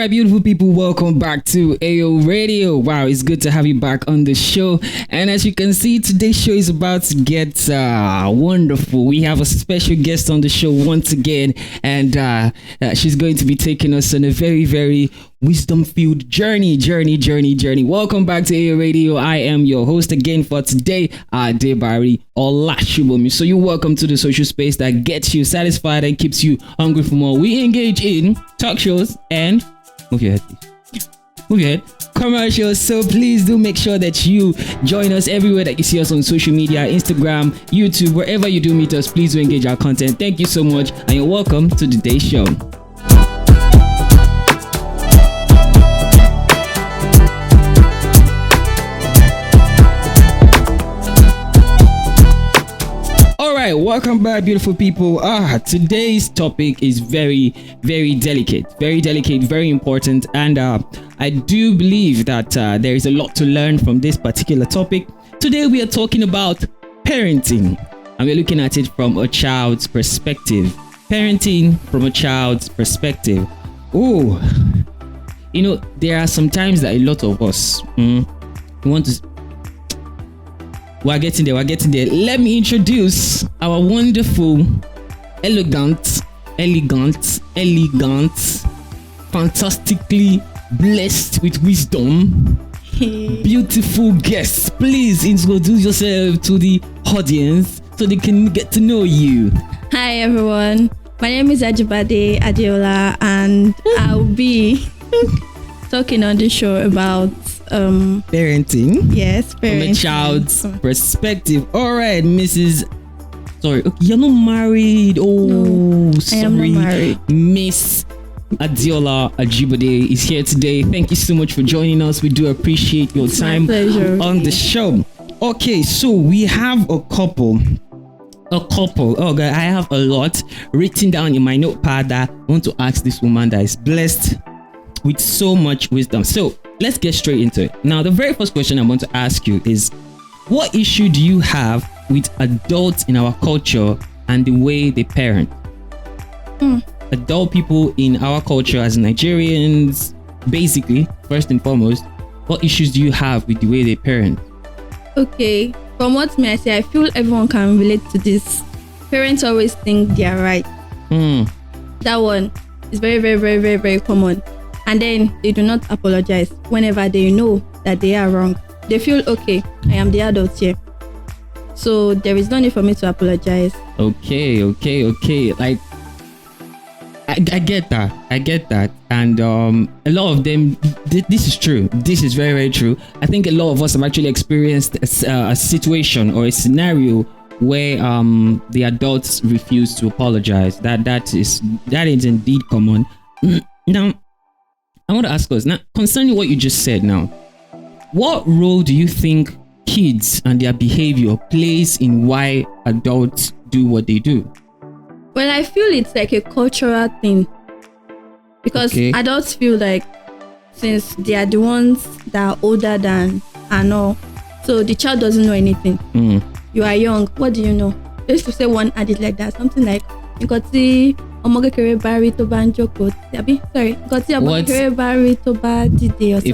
right, beautiful people, welcome back to AO Radio. Wow, it's good to have you back on the show. And as you can see, today's show is about to get wonderful. We have a special guest on the show once again, and she's going to be taking us on a very, very wisdom-filled journey. Welcome back to AO Radio. I am your host again for today, Debari Olashubomi. So you're welcome to the social space that gets you satisfied and keeps you hungry for more. We engage in talk shows and move your head, commercials. So please do make sure that you join us everywhere that you see us on social media, Instagram, YouTube, wherever you do meet us. Please do engage our content. Thank you so much, and you're welcome to today's show. Alright, welcome back, beautiful people. Today's topic is very, very delicate, very important, and I do believe that there is a lot to learn from this particular topic. Today we are talking about parenting, and we're looking at it from a child's perspective. Parenting from a child's perspective. Oh, you know, there are some times that a lot of us want to. We're getting there. Let me introduce our wonderful, elegant, fantastically blessed with wisdom, beautiful guests. Please introduce yourself to the audience so they can get to know you. Hi everyone, my name is Ajibade Adeola, and I'll be talking on the show about parenting. Yes, parenting. From a child's perspective. All right, Mrs. Sorry, okay, you're not married. Oh, no, sorry. I am not married. Miss Adeola Ajibade is here today. Thank you so much for joining us. We do appreciate your time on the show. Okay, so we have a couple. Oh God, I have a lot written down in my notepad that I want to ask this woman that is blessed with so much wisdom. So let's get straight into it. Now, the very first question I want to ask you is, what issue do you have with adults in our culture and the way they parent? Adult people in our culture as Nigerians, basically, first and foremost, what issues do you have with the way they parent? Okay, from what may I say, I feel everyone can relate to this. Parents always think they are right. That one is very, very, very, very, very common. And then they do not apologize whenever they know that they are wrong. They feel, okay, I am the adult here, so there is no need for me to apologize. Okay. Like, I get that. And a lot of them, this is true. This is very, very true. I think a lot of us have actually experienced a situation or a scenario where the adults refuse to apologize. That is indeed common. Now, I want to ask us now, concerning what you just said now, what role do you think kids and their behavior plays in why adults do what they do? Well, I feel it's like a cultural thing, because adults feel like, since they are the ones that are older than and all, so the child doesn't know anything. You are young, what do you know? They used to say one added like that, something like, you got the if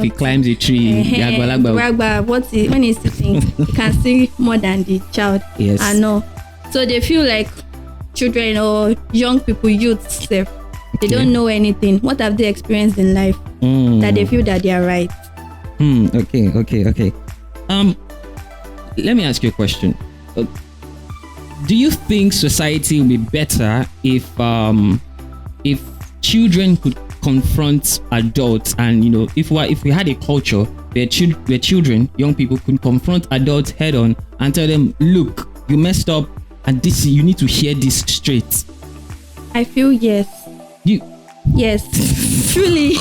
he climbs a tree, when he's sitting, he can see more than the child. Yes. I know. So they feel like children or young people, youths, they don't know anything. What have they experienced in life that they feel that they are right? Okay. Let me ask you a question. Do you think society would be better if children could confront adults, and if we had a culture where children, young people, could confront adults head on and tell them, look, you messed up, and you need to hear this straight? I feel yes. Yes, truly.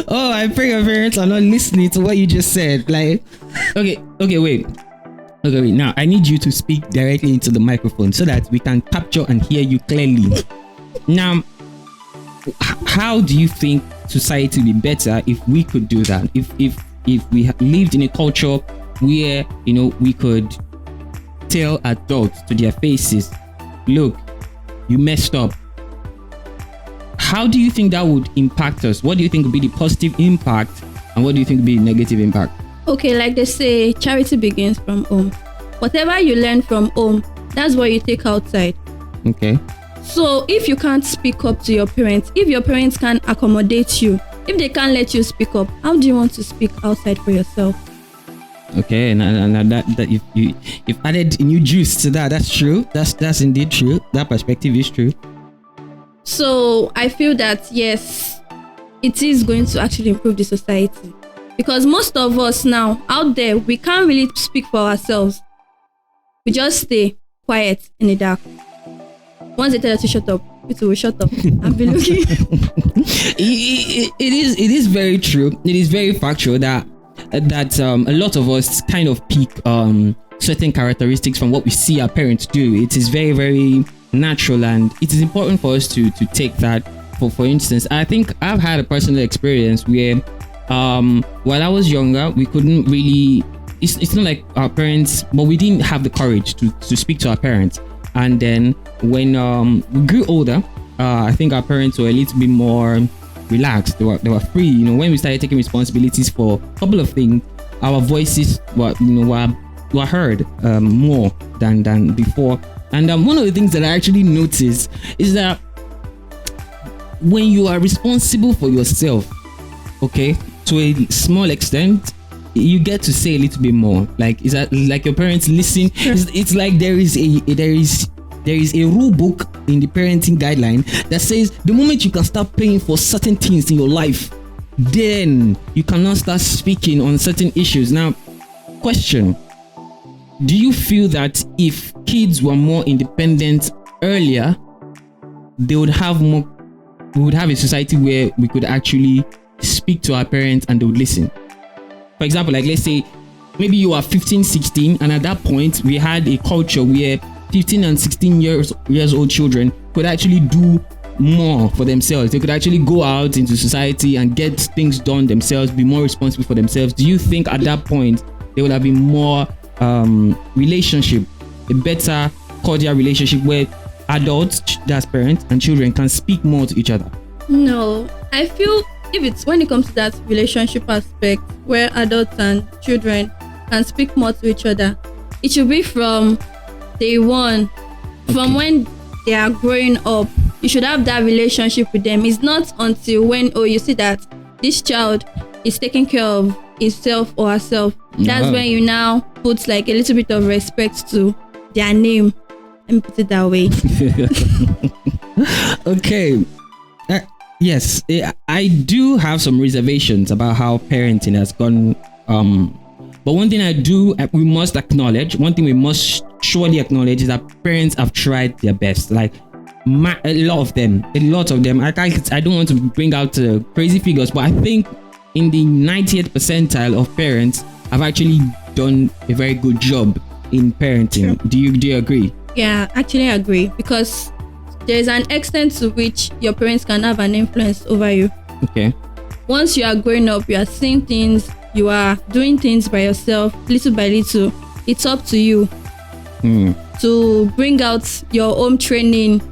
Oh, I pray your parents are not listening to what you just said. Like, okay, wait. Now I need you to speak directly into the microphone so that we can capture and hear you clearly. Now, how do you think society would be better if we could do that? If we lived in a culture where we could tell adults to their faces, look, you messed up. how do you think that would impact us? What do you think would be the positive impact, and what do you think would be the negative impact? Okay, like they say, charity begins from home. Whatever you learn from home, that's what you take outside. Okay. So if you can't speak up to your parents, if your parents can't accommodate you, if they can't let you speak up, how do you want to speak outside for yourself? Okay, and that you've added new juice to that. That's true. That's indeed true. That perspective is true. So I feel that yes, it is going to actually improve the society, because most of us now out there, we can't really speak for ourselves. We just stay quiet in the dark. Once they tell us to shut up, it will shut up and be looking. It is very true. It is very factual that a lot of us kind of pick certain characteristics from what we see our parents do. It is very, very natural, and it is important for us to take that. For instance, I think I've had a personal experience where while I was younger, we couldn't really, it's not like our parents, but we didn't have the courage to speak to our parents. And then when we grew older, I think our parents were a little bit more relaxed. They were free. You know, when we started taking responsibilities for a couple of things, our voices were heard more than before. And one of the things that I actually noticed is that when you are responsible for yourself, okay, to a small extent, you get to say a little bit more. Like, is that like your parents listen? It's like there is a rule book in the parenting guideline that says the moment you can start paying for certain things in your life, then you cannot start speaking on certain issues. Now, question: do you feel that if kids were more independent earlier, they would have more? We would have a society where we could actually speak to our parents and they would listen. For example, like let's say maybe you are 15, 16, and at that point we had a culture where 15 and 16 years old children could actually do more for themselves. They could actually go out into society and get things done themselves, be more responsible for themselves. Do you think at that point there would have been more relationship, a better cordial relationship where adults, that's parents, and children can speak more to each other? No, I feel if it's when it comes to that relationship aspect where adults and children can speak more to each other, it should be from day one. From when they are growing up, you should have that relationship with them. It's not until when you see that this child is taking care of himself or herself, that's when you now put like a little bit of respect to their name. Let me put it that way. Okay. Yes, I do have some reservations about how parenting has gone. But one thing we must acknowledge, one thing we must surely acknowledge is that parents have tried their best. Like a lot of them. I don't want to bring out crazy figures, but I think in the 90th percentile of parents have actually done a very good job in parenting. Sure. Do you agree? Yeah, actually I agree, because there is an extent to which your parents can have an influence over you. Okay. Once you are growing up, you are seeing things, you are doing things by yourself, little by little. It's up to you to bring out your own training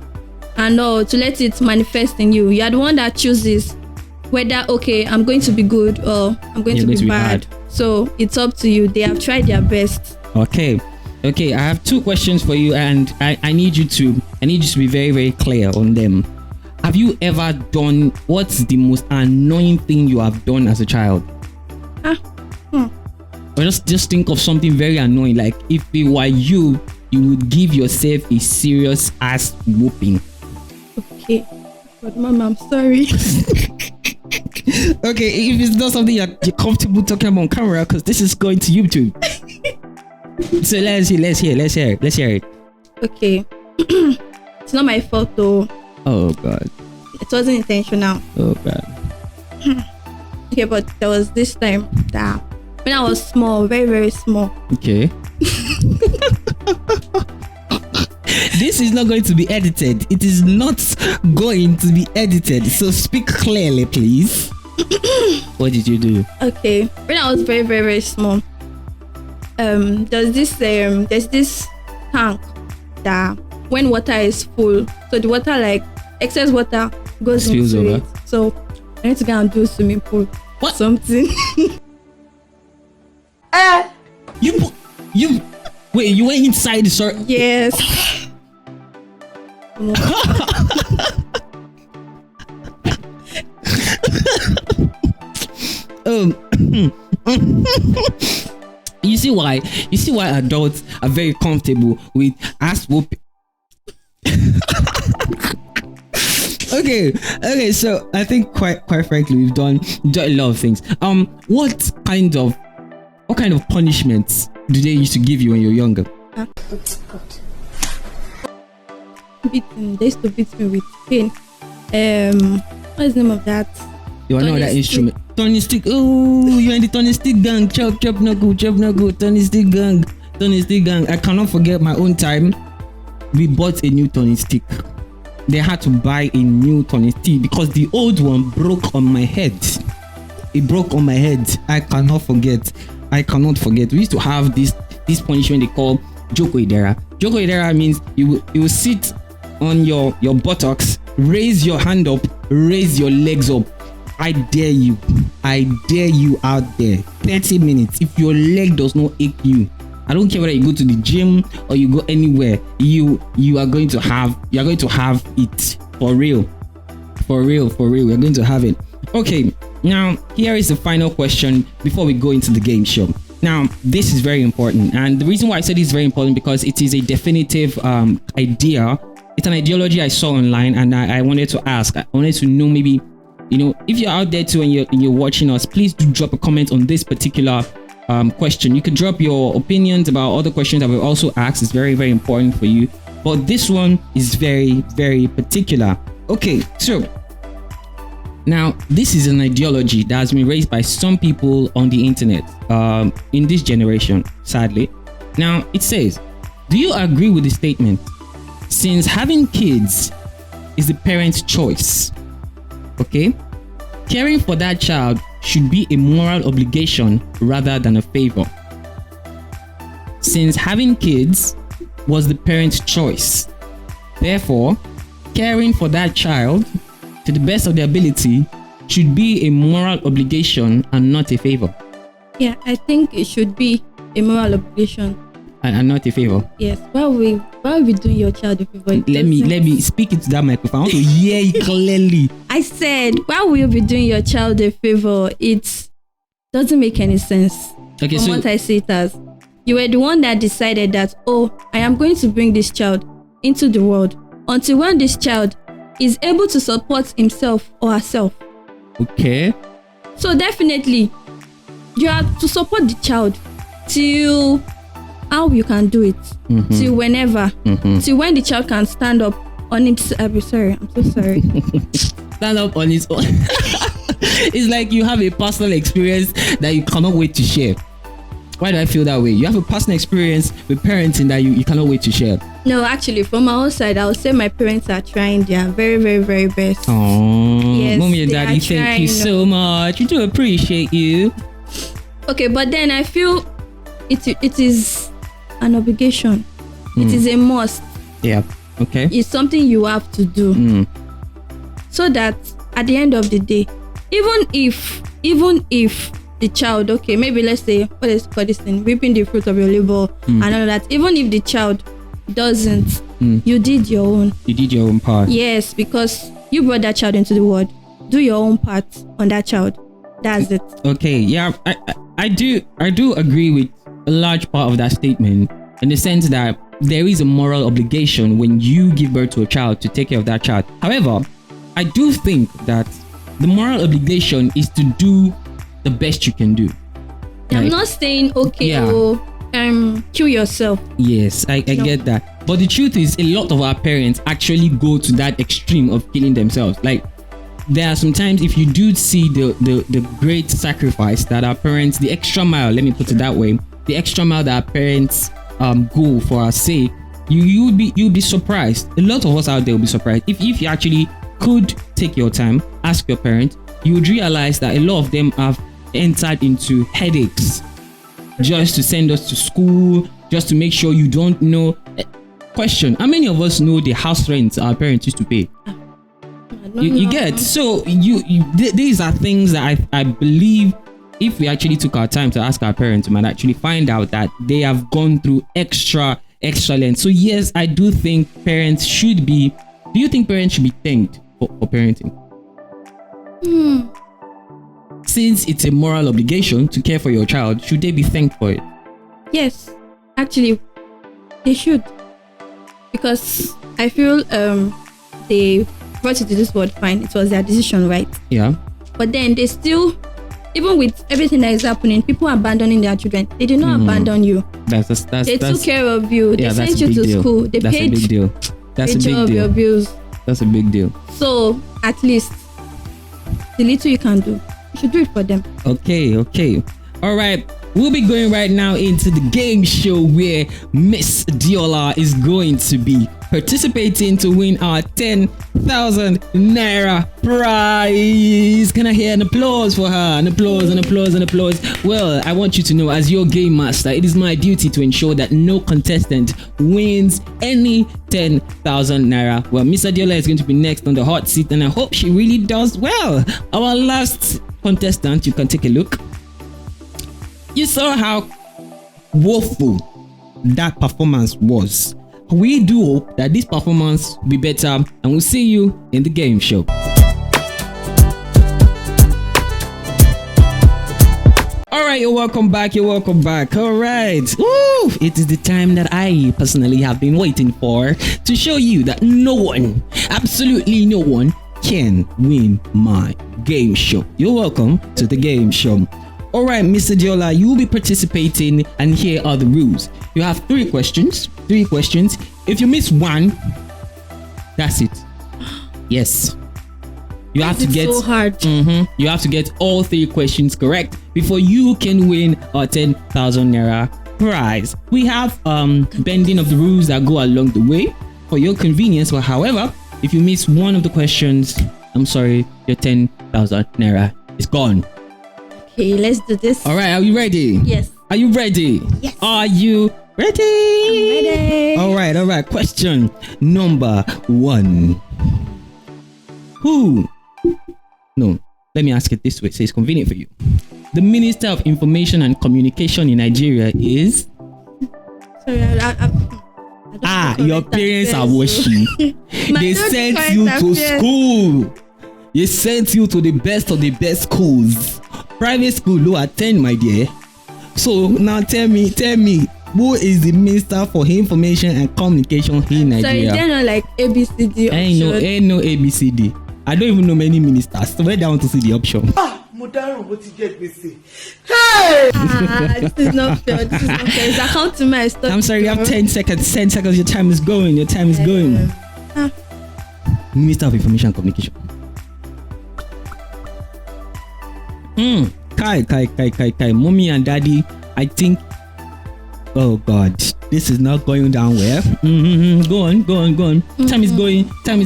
and all, to let it manifest in you. You are the one that chooses whether, okay, I'm going to be good or I'm going to be bad. So it's up to you. They have tried their best. Okay, I have two questions for you, and I need you to be very, very clear on them. Have you ever done, what's the most annoying thing you have done as a child? Or just think of something very annoying, like if it were you would give yourself a serious ass whooping. Okay, but Mom, I'm sorry. Okay, if it's not something you're comfortable talking about on camera, because this is going to YouTube. So let's hear it. Okay. It's not my fault though. Oh God. It wasn't intentional. Oh God. Okay, but there was this time that when I was small, very, very small. Okay. This is not going to be edited. It is not going to be edited. So speak clearly, please. What did you do? Okay. When I was very, very, very small, there's this tank that when water is full, so the water, like excess water, goes spills into over. it. So I need to go and do swimming pool. What? Something. You wait, you went inside the store? Yes. You see why adults are very comfortable with ass whooping. Okay, so I think quite frankly we've done a lot of things. What kind of punishments do they used to give you when you were younger? Beating. They used to beat me with pain. What's the name of that? You know that instrument? Turning stick. Oh, you're in the turning stick gang. Chop no good. Turning stick gang. I cannot forget my own time. We bought a new turning stick. They had to buy a new turning stick because the old one broke on my head. It broke on my head. I cannot forget. We used to have this punishment they call Joko Idera. Joko Idera means you will sit on your buttocks, raise your hand up, raise your legs up. I dare you out there. 30 minutes. If your leg does not ache you, I don't care whether you go to the gym or you go anywhere, you are going to have it for real. We're going to have it. Okay, now here is the final question before we go into the game show. Now, this is very important, and the reason why I said it's very important because it is a definitive idea. It's an ideology I saw online, and I wanted to ask. I wanted to know, maybe, if you're out there too and you're watching us, please do drop a comment on this particular question. You can drop your opinions about other questions that we also asked. It's very, very important for you, but this one is very, very particular. Okay, so now this is an ideology that has been raised by some people on the internet in this generation, sadly. Now it says, do you agree with the statement, since having kids is the parent's choice, okay, caring for that child should be a moral obligation rather than a favor? Since having kids was the parent's choice, therefore caring for that child to the best of their ability should be a moral obligation and not a favor. Yeah, I think it should be a moral obligation and not a favor. Yes. Why are we doing your child a favor? Let me speak into that microphone. I want to hear it clearly. I said, why will you be doing your child a favor? It doesn't make any sense. Okay, from what I see it as. You were the one that decided that, I am going to bring this child into the world until when this child is able to support himself or herself. Okay. So definitely, you have to support the child till how you can do it, till whenever, till when the child can stand up on himself. I'm so sorry. Stand up on his own. It's like you have a personal experience that you cannot wait to share. Why do I feel that way? You have a personal experience with parenting that you cannot wait to share. No, actually, from my own side, I would say my parents are trying their very, very, very best. Oh, yes, Mommy and Daddy, thank you so much. We do appreciate you. Okay, but then I feel it is an obligation. It is a must. Yeah. Okay. It's something you have to do. So that at the end of the day, even if the child, okay, maybe let's say, what is called this thing, reaping the fruit of your labor and all that, even if the child doesn't, you did your own. You did your own part. Yes, because you brought that child into the world. Do your own part on that child. That's it. Okay, yeah, I do agree with a large part of that statement, in the sense that there is a moral obligation when you give birth to a child to take care of that child. However, I do think that the moral obligation is to do the best you can do. I'm not saying kill yourself. Yes, I get that. But the truth is, a lot of our parents actually go to that extreme of killing themselves. Like, there are sometimes, if you do see the great sacrifice that our parents, the extra mile, let me put it that way, the extra mile that our parents go for our sake, you'll be surprised. A lot of us out there will be surprised. If you actually could take your time, ask your parents, you would realize that a lot of them have entered into headaches just to send us to school, just to make sure you don't know. Question: how many of us know the house rent our parents used to pay? You get. So these are things that I believe if we actually took our time to ask our parents, we might actually find out that they have gone through extra length. So yes, I do think parents should be. Do you think parents should be thanked for parenting? Since it's a moral obligation to care for your child, should they be thanked for it? Yes, actually, they should. Because I feel they brought you to this world fine. It was their decision, right? Yeah. But then they still, even with everything that is happening, people abandoning their children. They did not abandon you. They took care of you. They sent you to school. They paid. A big deal. That's a big deal. Your bills. That's a big deal. So at least the little you can do, you should do it for them. Okay. All right. We'll be going right now into the game show where Miss Adiola is going to be participating to win our 10,000 Naira prize. Can I hear an applause for her? An applause. Well, I want you to know, as your game master, it is my duty to ensure that no contestant wins any 10,000 Naira. Well, Miss Adiola is going to be next on the hot seat, and I hope she really does well. Our last contestant, you can take a look. You saw how woeful that performance was. We do hope that this performance will be better, and we'll see you in the game show. All right, you're welcome back. All right. Woo! It is the time that I personally have been waiting for to show you that no one, absolutely no one, can win my game show. You're welcome to the game show. All right, Mr. Adiola, you will be participating, and here are the rules. You have three questions. If you miss one, that's it. Yes. You have to get so hard. You have to get all three questions correct before you can win a 10,000 Naira prize. We have bending of the rules that go along the way for your convenience. But however, if you miss one of the questions, I'm sorry, your 10,000 Naira is gone. Okay, let's do this. All right, are you ready? Yes. Are you ready? Yes. Are you ready? I'm ready. All right. Question number 1. Who? No, let me ask it this way so it's convenient for you. The Minister of Information and Communication in Nigeria is? Sorry, your parents are washing. They sent you to school. They sent you to the best of the best schools. Private school do attend, my dear. So now tell me, who is the Minister for Information and Communication in Nigeria? So they're not like ABCD option. Ain't no ABCD. I don't even know many ministers. So where do I want to see the option? What you get me say? Hey! This is not fair. It's account to my stuff. I'm sorry, you have 10 seconds. 10 seconds. Your time is going. Minister of Information and Communication. Kai. Mommy and daddy, I think. Oh God, this is not going down well. Go on. Time is going. Time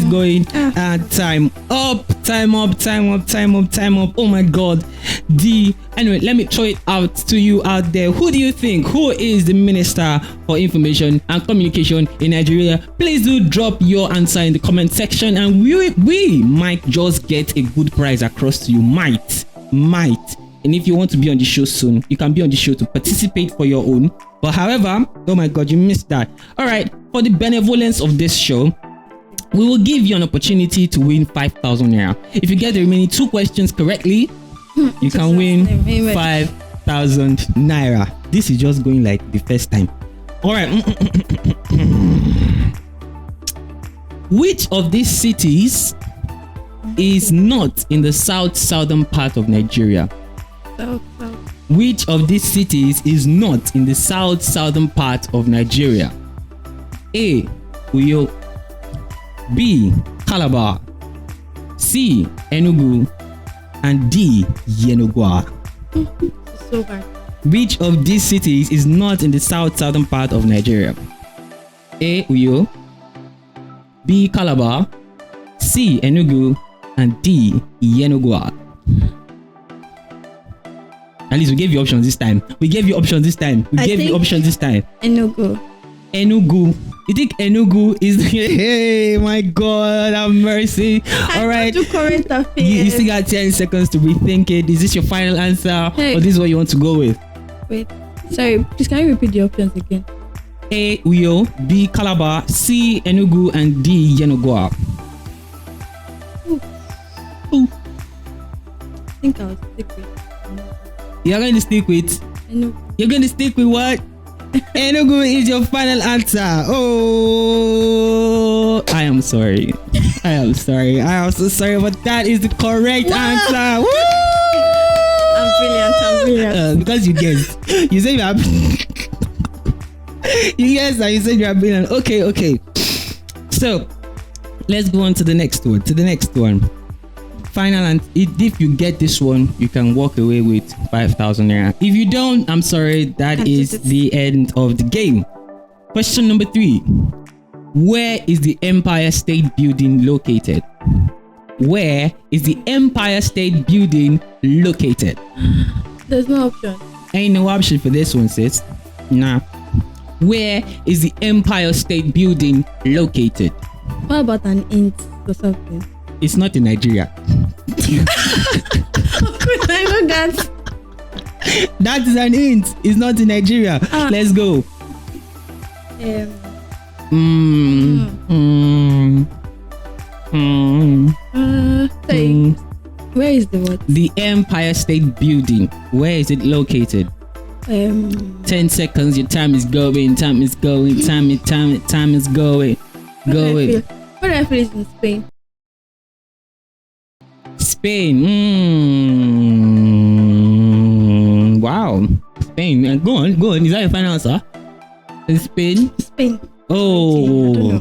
up. Oh my God. Anyway, let me throw it out to you out there. Who do you think? Who is the Minister for Information and Communication in Nigeria? Please do drop your answer in the comment section, and we might just get a good prize across to you. Might. And if you want to be on the show soon, you can be on the show to participate for your own. But however, oh my God, you missed that. All right, for the benevolence of this show, we will give you an opportunity to win 5,000 Naira. If you get the remaining 2 questions correctly, you can win 5,000 Naira. This is just going like the first time. All right. Which of these cities is not in the southern part of Nigeria? South. Which of these cities is not in the southern part of Nigeria? A. Uyo. B. Calabar. C. Enugu. And D. Yenagoa. So hard. Which of these cities is not in the southern part of Nigeria? A. Uyo. B. Calabar. C. Enugu. And D. Yenagoa. At least we gave you options this time. Enugu. Enugu. You think Enugu is hey my God, have mercy. All right. Do current affairs. You still got 10 seconds to rethink it. Is this your final answer, or this is what you want to go with? Wait, sorry, please can you repeat the options again? A. Uyo, B. Calabar, C. Enugu, and D. Yenagoa. I think I'll stick with. You're going to stick with? Enugu. You're going to stick with what? Enugu is your final answer. Oh, I am sorry. I am sorry. I am so sorry, but that is the correct answer. Woo! I'm brilliant. Because you guessed. You said you are. You guessed and you said you are brilliant. Okay. So let's go on to the next one. Final, and if you get this one, you can walk away with 5,000 naira. If you don't, I'm sorry, that is the end of the game. Question number 3. Where is the Empire State Building located? Where is the Empire State Building located? There's no option. Ain't no option for this one, sis. Nah. Where is the Empire State Building located? What about an int or something? It's not in Nigeria. I know that. That is an hint. It's not in Nigeria. Let's go. Sorry. Where is the what? The Empire State Building. Where is it located? 10 seconds. Your time is going. Time is going. Time is going. Going. What I feel is in Spain. Spain. Wow. Spain. Go on. Is that your final answer? Spain? Spain. Oh.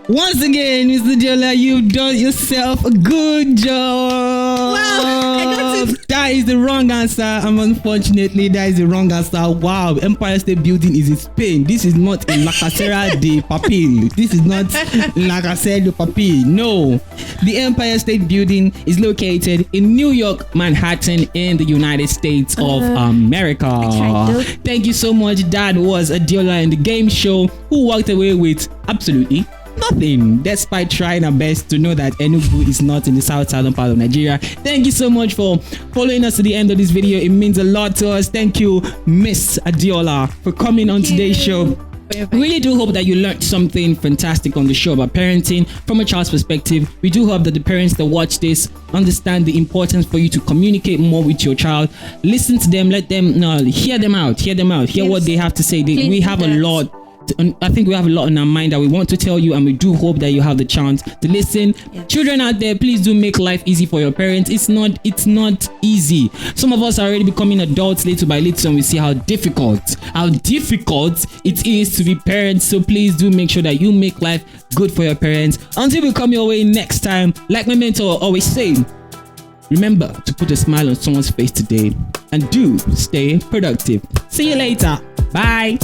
Once again, Mr. Diola, you've done yourself a good job. Wow, I got it. That is the wrong answer. Unfortunately, that is the wrong answer. Wow, Empire State Building is in Spain. This is not in La Casera de Papel. This is not La Casera de Papel. No. The Empire State Building is located in New York, Manhattan, in the United States of America. Thank you so much. That was Adiola in the game show, who walked away with absolutely nothing, despite trying our best to know that Enugu is not in the southern part of Nigeria. Thank you so much for following us to the end of this video. It means a lot to us. Thank you, Miss Adiola, for coming on today's show. I really do hope that you learned something fantastic on the show about parenting from a child's perspective. We do hope that the parents that watch this understand the importance for you to communicate more with your child. Listen to them, let them hear them out, hear what they have to say. We have a lot. I think we have a lot on our mind that we want to tell you, and we do hope that you have the chance to listen. Yes. Children out there, please do make life easy for your parents. It's not easy. Some of us are already becoming adults little by little, and we see how difficult it is to be parents. So please do make sure that you make life good for your parents. Until we come your way next time, like my mentor always say, remember to put a smile on someone's face today, and do stay productive. See you later. Bye.